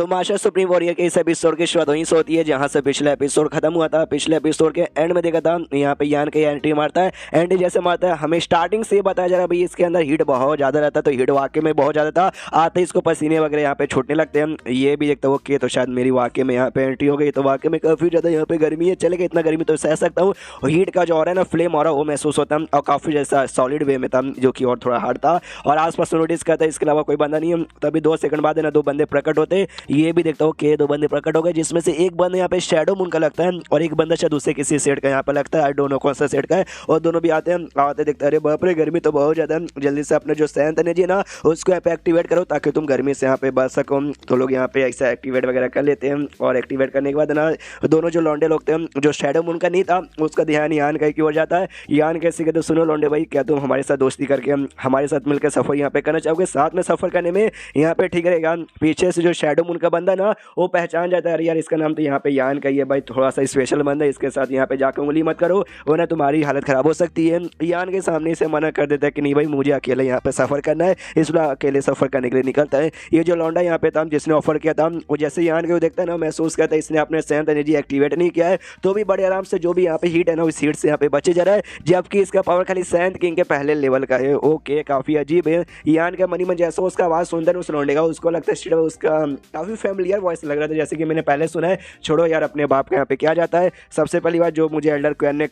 तो master supreme warrior के इस एपिसोड की शुरुआत वहीं से होती है जहां से पिछला एपिसोड खत्म हुआ था। पिछले एपिसोड के एंड में देखा था यहाँ पे यान के एंट्री मारता है। एंट्री जैसे मारता है हमें स्टार्टिंग से बताया जा रहा है भाई इसके अंदर हीट बहुत ज़्यादा रहता है, तो हीट वाकई में बहुत ज़्यादा था। आते ही इसको पसीने वगैरह यहाँ पे छूटने लगते हैं। ये भी देखता हूँ कि तो शायद मेरी वाकई में यहाँ पे एंट्री हो गई, तो वाकई में काफ़ी ज़्यादा यहाँ पे गर्मी है। चलेगा इतना गर्मी तो सह सकता हूँ। हीट का जो और है ना फ्लेम हो रहा वो महसूस होता है और काफ़ी जैसा सॉलिड वे में था जो कि और थोड़ा हार्ड था और आसपास नोटिस करता है। इसके अलावा कोई बंदा नहीं है। तभी 2 सेकंड बाद है ना 2 बंदे प्रकट होते। ये भी देखता हूँ कि 2 बंदे प्रकट हो गए, जिसमें से एक बंदा यहाँ पे शैडो मून का लगता है और एक बंदा शायद दूसरे किसी सेट का यहाँ पे लगता है। आई डोंट नो कौन सा सेट का है। और दोनों भी आते देखते अरे बाप रे गर्मी तो बहुत ज़्यादा है। जल्दी से अपने जो सेंथ एनर्जी ना उसको यहाँ पे एक्टिवेट करो ताकि तुम गर्मी से यहाँ पे बच सको। तो लोग यहाँ पे ऐसा एक्टिवेट वगैरह कर लेते हैं और एक्टिवेट करने के बाद ना दोनों जो लौंडे लोग थे जो शैडो मून का नहीं था उसका ध्यान यान का की ओर जाता है। यान कैसे कहते सुनो लौंडे भाई, क्या तुम हमारे साथ दोस्ती करके हमारे साथ मिलकर सफ़र यहाँ पे करना चाहोगे? साथ में सफ़र करने में यहाँ पे ठीक रहेगा। पीछे से जो शैडो मून का बंदा ना वो पहचान जाता है, अरे यार इसका नाम तो यहाँ पे यान का ही है भाई, थोड़ा सा स्पेशल बंदा है, इसके साथ यहाँ पे जाकर उंगली मत करो वरना तुम्हारी हालत ख़राब हो सकती है। यान के सामने से मना कर देता है कि नहीं भाई मुझे अकेले यहाँ पे सफ़र करना है, इसलिए अकेले सफ़र करने के लिए निकलता है। ये जो लौंडा यहाँ पे था जिसने ऑफर किया था वो जैसे यान के वो देखता है ना महसूस करता है इसने अपने सेंथ एनर्जी एक्टिवेट नहीं किया है, तो भी बड़े आराम से जो भी यहाँ पे हीट है ना उस हीट से यहाँ पे बचे जा रहा है, जबकि इसका पावर खाली सेंथ किंग के पहले लेवल का है। ओके काफ़ी अजीब है। यान का मनी मन जैसा उसका आवाज़ सुनता है उस लौंडे का उसको लगता है उसका काफ़ी फैमिलियर वॉइस लग रहा था जैसे कि मैंने पहले सुना है। छोड़ो यार अपने बाप के यहाँ पे क्या जाता है। सबसे पहली बात जो मुझे एल्डर क्वेन ने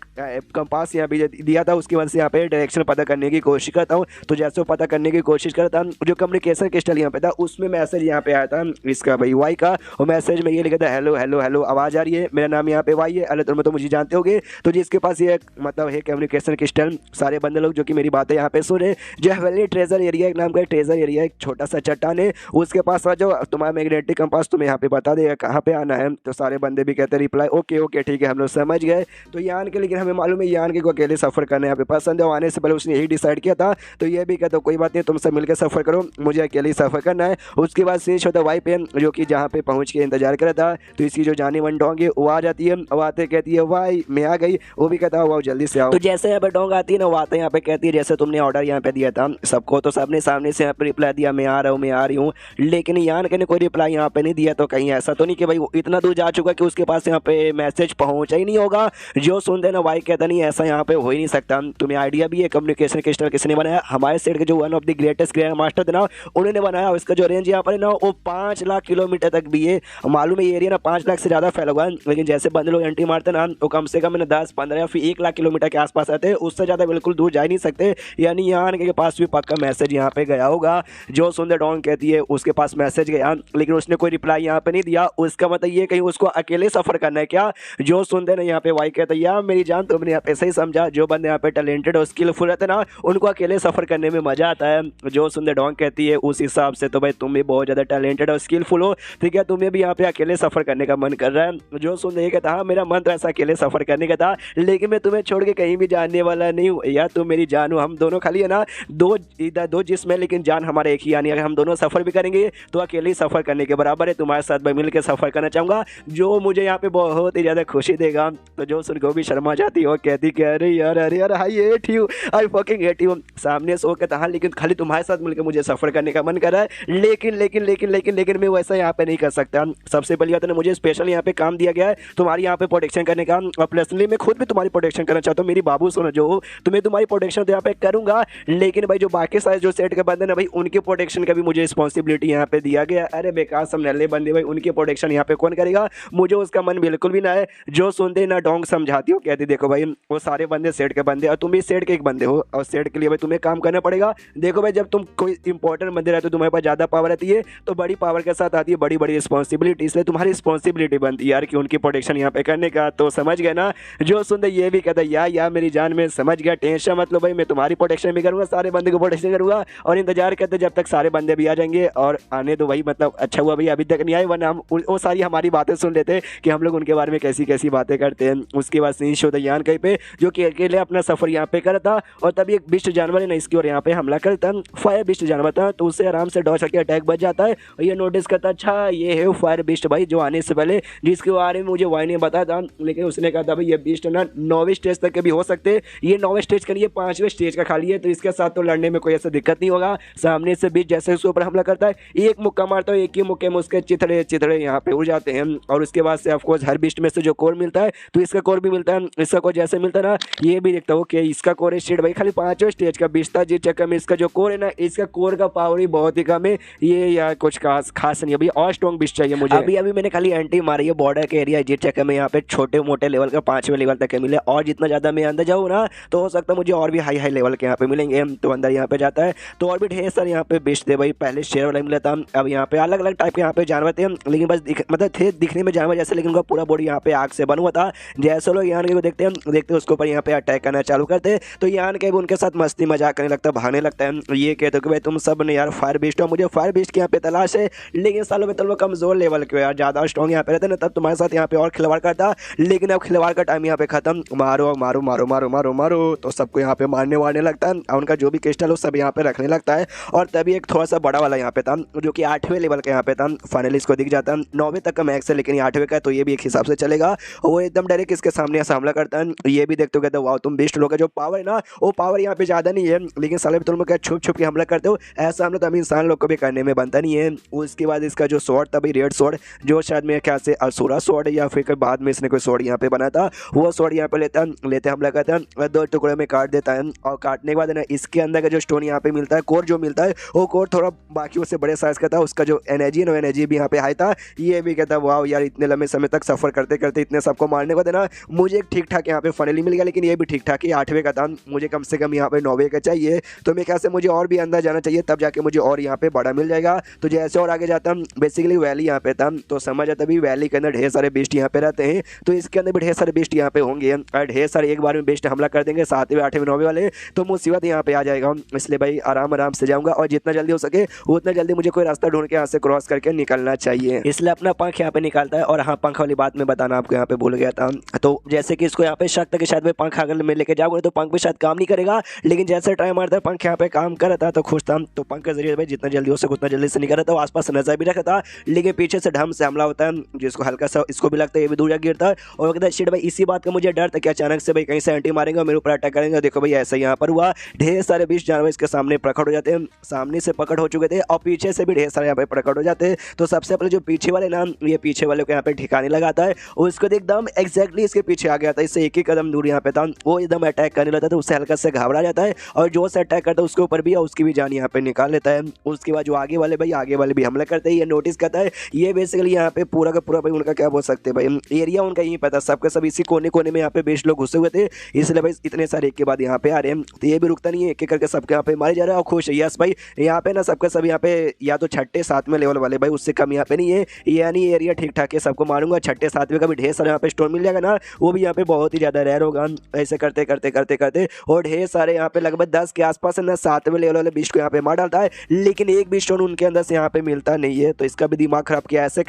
कंपास यहाँ पे दिया था उसकी वजह से यहाँ पे डायरेक्शन पता करने की कोशिश करता हूँ। तो जैसे वो पता करने की कोशिश करता जो कम्युनिकेशन क्रिस्टल यहाँ पे था उसमें मैसेज यहाँ पे आया था इसका भाई वाई का। और मैसेज में ये लिखा था हेलो हेलो हेलो आवाज़ आ रही है, मेरा नाम यहाँ पे वाई है, अल्लाह तुम तो मुझे जानते होगे। तो जिसके पास ये मतलब है कम्युनिकेशन क्रिस्टल सारे बंदे लोग जो कि मेरी बातें यहाँ पे सुने, जो हैवेली ट्रेजर एरिया एक नाम का ट्रेजर एरिया एक छोटा सा चट्टान है उसके पास जो तुम्हारा मैग्नेटिक कंपास तुम्हें यहाँ पे बता देगा कहाँ पे आना है। तो सारे बंदे भी कहते हैं रिप्लाई ओके ओके ठीक है हम लोग समझ गए। तो यान के लेकिन हमें मालूम है यान के को अकेले सफ़र करना यहाँ पे पसंद है। आने से पहले उसने यही डिसाइड किया था। तो ये भी कहता कोई बात नहीं तुमसे मिलकर सफ़र करो, मुझे अकेले ही सफ़र करना है। उसके बाद स्विच होता वाई पे जो कि जहाँ पे पहुँच के इंतजार कर रहा था। तो इसकी जो जानी वन डोंग है वो आ जाती है, वो आते कहती है वाई मैं आ गई। वो भी कहता वाह जल्दी से आओ। तो जैसे यहाँ पे डोंग आती है ना वो आते यहाँ पे कहती है जैसे तुमने ऑर्डर यहाँ पे दिया था सबको, तो सबने सामने से यहाँ पे रिप्लाई दिया मैं आ रहा हूँ मैं आ रही हूँ। लेकिन यान के ने कोई रिप्लाई यहाँ पे नहीं दिया। तो कहीं ऐसा तो नहीं कि भाई वो इतना दूर जा चुका कि उसके पास यहाँ पे मैसेज पहुँचा ही नहीं होगा। जो सुनते ना वाई कहता नहीं ऐसा यहाँ पे हो ही नहीं सकता। तुम्हें आइडिया भी है कम्युनिकेशन क्रिस्टल किसने बनाया? हमारे सेट के जो one of the greatest grand master थे ना उन्होंने बनाया। इसका जो रेंज यहाँ पर है ना वो 5 लाख किलोमीटर तक भी है। मालूम है ये एरिया ना 5 लाख से ज़्यादा फैला हुआ है, लेकिन जैसे बंदे लोग एंट्री मारते ना वो कम से कम 10 15 या फिर 1 लाख किलोमीटर के आसपास आते हैं, उससे ज़्यादा बिल्कुल दूर जा ही नहीं सकते। यानी यान के पास भी पक्का मैसेज यहाँ पे गया होगा। जो सुंदर डॉन कहती है उसके पास मैसेज गया लेकिन उसने कोई रिप्लाई यहाँ पे नहीं दिया। उसका मतलब ये कहीं उसको अकेले सफ़र करना है क्या? जो सुनते ना यहाँ पे वाई कहता है यार मेरी जान तुमने यहाँ पे सही समझा, जो बंदे यहाँ पे टैलेंटेड और स्किलफुल रहते ना उनको अकेले सफ़र करने में मज़ा आता है। जो सुंदर डॉन कहती है उस हिसाब से तो भाई तुम भी बहुत ज़्यादा टैलेंटेड और स्किलफुल हो, ठीक है तुम्हें भी यहाँ पे अकेले सफ़र करने का मन कर रहा है। जो सुंदर ये कहता हाँ मेरा मन तो ऐसा अकेले सफ़र करने का था लेकिन मैं तुम्हें छोड़ के कहीं भी जाने वाला नहीं हूँ यार, तुम मेरी जान हो। हम दोनों खाली है ना दो जिस्म है लेकिन जान हमारे एक ही। यानी अगर हम दोनों सफ़र भी करेंगे तो अकेले ही सफ़र करने के बराबर है। तुम्हारे साथ मैं मिल के सफ़र करना चाहूँगा जो मुझे यहाँ पे बहुत ही ज़्यादा खुशी देगा। तो जो सुन को भी शर्मा जाती हो कहती कि अरे यार I hate you, I fucking hate you. सामने से वो कहता हाँ लेकिन खाली तुम्हारे साथ मिलकर मुझे सफ़र करने का मन कर रहा है लेकिन लेकिन लेकिन लेकिन लेकिन मैं वैसा यहाँ पे नहीं कर सकता। सबसे पहली बात है मुझे स्पेशल यहाँ पे काम दिया गया है तुम्हारी यहाँ पे प्रोटेक्शन करने का और पर्सनली मैं खुद भी तुम्हारी प्रोटेक्शन करना चाहता हूँ। मेरी बाबू सुनो जो तुम्हें तुम्हारी प्रोटेक्शन तो यहाँ पे करूँगा लेकिन भाई जो बाकी सारे जो सेट के बंदे ना भाई उनकी प्रोटेक्शन का भी मुझे रिस्पॉन्सिबिलिटी यहाँ पे दिया गया। अरे बेकार सब नल्ले बंदे भाई उनकी प्रोटेक्शन यहाँ पे कौन करेगा? मुझे उसका मन बिल्कुल भी ना है। जो सुनते ना डोंग समझाती हो कहती देखो भाई वो सारे बंदे सेट के बंदे और तुम भी सेट के एक बंदे हो और सेट के लिए भाई तुम्हें काम करना पड़ेगा। देखो भाई जब तुम कोई इंपॉर्टेंट बंदे रहते हो तुम्हारे पास ज़्यादा पावर रहती है तो बड़ी पावर के साथ आती है बड़ी बड़ी रिस्पॉन्सिबिलिटी, इसलिए तुम्हारी रिस्पॉन्सिबिलिटी बनती है यार कि उनकी प्रोटेक्शन यहाँ पे करने का। तो समझ गए ना? जो सुनते ये भी कहता है यार मेरी जान में समझ गया टेंशन मतलब भाई मैं तुम्हारी प्रोटेक्शन भी करूँगा सारे बंदे को प्रोटेक्शन करूँगा और इंतजार करते जब तक सारे बंदे भी आ जाएंगे। और आने तो वही मतलब अच्छा हुआ भाई अभी तक नहीं आए वरना हम वो सारी हमारी बातें सुन लेते कि हम लोग उनके बारे में कैसी कैसी बातें करते हैं। उसके बाद सीन शो यान कहीं पे जो कि अकेले अपना सफ़र यहाँ पे करता और तभी एक बिस्ट जानवर है ना इसकी और यहाँ पे हमला करता। फायर बिस्ट जानवर था तो उससे आराम से डॉज करके अटैक बच जाता है और ये नोटिस करता अच्छा ये है फायर बिस्ट भाई जो आने से पहले जिसके बारे में मुझे वाई ने बताया था। लेकिन उसने कहा था भाई ये बिस्ट ना 9वीं स्टेज तक के भी हो सकते, ये 9वें स्टेज का नहीं है 5वें स्टेज का खाली है, तो इसके साथ तो लड़ने में कोई ऐसा दिक्कत नहीं होगा। सामने से बिस्ट जैसे उसके ऊपर हमला करता है एक मुक्का मारता है, एक ही के उसके चिथड़े चिथड़े यहाँ पे उड़ जाते हैं। और उसके बाद से ऑफकोर्स हर बिस्ट में से जो कोर मिलता है तो इसका कोर भी मिलता है, इसका कोर जैसे मिलता है ना ये भी देखता हूँ कि इसका कोर है शिट भाई खाली 5वें स्टेज का बिस्ट था, जिस चक्कर में इसका जो कोर है ना इसका कोर का पावर ही बहुत ही कम है। ये यार कुछ खास नहीं, अभी और स्ट्रॉन्ग बिस्ट चाहिए मुझे। अभी मैंने खाली एंटी मारी है बॉर्डर के एरिया, जिस चक्कर में यहाँ पे छोटे मोटे लेवल का 5वें लेवल तक के मिले, और जितना ज़्यादा मैं अंदर जाऊँ ना तो हो सकता है मुझे और भी हाई हाई लेवल के यहाँ पे मिलेंगे। तो अंदर यहाँ पे जाता है तो और भी ढेर सारे यहाँ पे बिस्ट थे भाई, पहले शेर वाला मिला था, अब यहाँ पे अलग अलग टाइप के यहाँ पे जानवर थे, लेकिन बस मतलब थे दिखने में जानवर जैसे, लेकिन उनका पूरा बॉडी यहाँ पे आग से बना हुआ था। जैसे लोग यान के को देखते उसके ऊपर यहाँ पे अटैक करना चालू करते तो यान के भी उनके साथ मस्ती मजाक करने लगता, भागने लगता है। ये कहते हो कि भाई तुम सब ने यार फायर बिस्ट हो, मुझे फायर बिस्ट की यहाँ पे तलाश है, लेकिन सालों में तुम कमजोर लेवल के यार, ज़्यादा स्ट्रॉन्ग यहाँ पे रहते ना तब तुम्हारे साथ यहाँ पे और खिलवाड़ करता, लेकिन अब खिलवाड़ का टाइम यहाँ पे खत्म, मारो मारो मारो मारो मारो मारो तो सबको यहाँ पे मारने वारने लगता है, और उनका जो भी क्रिस्टल हो सब यहाँ पे रखने लगता है। और तभी एक थोड़ा सा बड़ा वाला यहाँ पे था जो कि 8वें लेवल का यहाँ पे था, फाइनली इसको दिख जाता है, 9वें तक का मैक्स है लेकिन 8वें का है तो ये भी एक हिसाब से चलेगा। वो एकदम डायरेक्ट इसके सामने ऐसा हमला करता है, ये भी देखते हो कहते वाह तुम बेस्ट लोग, जो पावर है ना वो पावर यहाँ पे ज़्यादा नहीं है, लेकिन साले तुम क्या छुप छुप के हमला करते हो, ऐसा हमला तो हम इंसान लोग को भी करने में बनता नहीं है। उसके बाद इसका जो स्वॉर्ड था भाई रेड स्वॉर्ड, जो शायद मेरे ख्याल से असुरा स्वॉर्ड है या फिर कोई बाद में इसने कोई स्वॉर्ड यहाँ पे बना था, वो स्वॉर्ड यहाँ पे लेते हमला करता है, 2 टुकड़े में काट देता है। और काटने के बाद ना इसके अंदर का जो स्टोन यहाँ पे मिलता है, कोर जो मिलता है वो कोर थोड़ा बाकी उससे बड़े साइज का था, उसका जो एनर्जी है ना एनर्जी भी यहाँ पे हाई था। ये भी कहता वाह यार इतने लंबे समय तक सफर करते करते इतने सबको मारने को देना, मुझे एक ठीक ठाक यहाँ पे फाइनली मिल गया, लेकिन ये भी ठीक ठाक ही 8वें का था, मुझे कम से कम यहाँ पे 9वें का चाहिए। तो मेरे ख्याल से मुझे और भी अंदर जाना चाहिए तब जाके मुझे और यहाँ पे बड़ा मिल जाएगा। तो जैसे और आगे जाता हूँ बेसिकली वैली यहाँ पे था, तो समझ आता भी वैली के अंदर ढेर सारे बेस्ट यहाँ पे रहते हैं, तो इसके अंदर भी ढेर सारे बेस्ट यहाँ पे होंगे, और ढेर सारे एक बार में बेस्ट हमला कर देंगे 7वें 8वें 9वें वाले, तो मुसीबत यहाँ पे आ जाएगा। इसलिए भाई आराम आराम से जाऊँगा और जितना जल्दी हो सके उतना जल्दी मुझे कोई रास्ता ढूंढ के यहाँ से क्रॉस करके निकलना चाहिए, इसलिए अपना पंख यहाँ पे निकालता है। और हाँ पंख वाली बात मैं बताना आपको यहाँ पे भूल गया था, तो जैसे कि इसको यहाँ पे शक था कि शायद मैं पंख अगर मैं लेके जाऊँगा तो पंख भी शायद काम नहीं करेगा, लेकिन जैसे ट्राई मारता है पंख यहाँ पे काम कर रहा था तो खुश था। तो पंख के जरिए भाई जितना जल्दी हो सके उतना जल्दी से निकल रहा था, आसपास नजर भी रखा था, लेकिन पीछे से ढम से हमला होता है जिसको हल्का सा इसको भी लगता है, ये भी दूर गिरता है और कहता है शिट भाई इसी बात का मुझे डर था कि अचानक से भाई कहीं से एंटी मारेंगे और मेरे ऊपर अटैक करेंगे। देखो भाई ऐसा यहाँ पर हुआ, ढेर सारे 20 जानवर इसके सामने प्रकट हो जाते हैं, सामने से प्रकट हो चुके थे और पीछे से भी ढेर सारे यहाँ पे प्रकट हो जाते हैं। तो सबसे पहले जो पीछे वाले ना ये पीछे वाले को यहाँ पे ठिकाने लगाता है, उसको एकदम एक्जैक्टली इसके पीछे आ गया था, इससे एक ही कदम दूर यहाँ पे था, वो एकदम अटैक करने लगता था, उससे हल्का से घबरा जाता है और जो से अटैक करता है उसके ऊपर भी और उसकी भी जान यहाँ पे निकाल लेता है। उसके बाद जो आगे वाले भी हमला करते हैं, ये नोटिस करता है, ये बेसिकली यहाँ पे पूरा का पूरा भाई उनका क्या बोल सकते हैं भाई एरिया उनका यही पता, सबके सब इसी कोने कोने में यहाँ पे बेस्ट लोग घुसे हुए थे, इसलिए भाई इतने सारे एक के बाद यहाँ पे आ रहे हैं। तो ये भी रुकता नहीं है, एक एक करके सबके यहाँ पे मारे जा रहे हैं और खुश है यस भाई यहाँ पे ना सबके सब यहाँ पे या तो 6ठे 7वें लेवल वाले भाई, उससे कम यहाँ पे नहीं है, यानी एरिया ठीक ठाक है, सबको मारूंगा। 6ठे 7वें का भी ढेर सारे यहाँ पे स्टोन मिल जाएगा ना, वो भी यहाँ पे बहुत ही ज़्यादा रेयर होगा। ऐसे करते करते करते करते और ढेर सारे यहाँ पे लगभग 10 के आसपास ना 7वें लेवल वाले बिस्ट को यहाँ पे मार डालता है, लेकिन एक भी स्टोन उनके अंदर से यहाँ पे मिलता नहीं है। तो इसका भी दिमाग खराब किया, ऐसे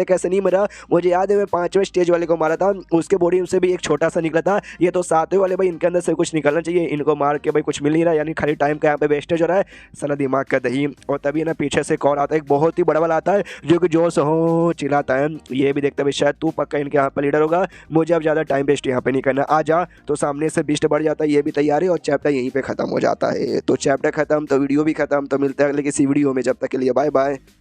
कैसे नहीं मरा। मुझे याद है मैं 5वें स्टेज वाले को मारा था, उसके बॉडी से भी एक छोटा सा निकला था, ये तो 7वें वाले भाई इनके अंदर से कुछ निकलना चाहिए, इनको मार के भाई कुछ मिल नहीं रहा, यानी खाली टाइम का यहाँ पे वेस्टेज हो रहा है, साला दिमाग का दही। और तभी ना पीछे से कॉल आता है, एक बहुत ही बड़ा वाला आता है जो कि जोश हो चिल्लाता है, ये भी देखता है शायद तू पक्का इनके यहाँ पर लीडर होगा, मुझे अब ज़्यादा टाइम वेस्ट यहाँ पे नहीं करना, आ जा। तो सामने से बिस्ट बढ़ जाता है, ये भी तैयार है और चैप्टर यहीं पे खत्म हो जाता है। तो चैप्टर खत्म तो वीडियो भी खत्म, तो मिलता है अगले किसी वीडियो में, जब तक के लिए बाय बाय।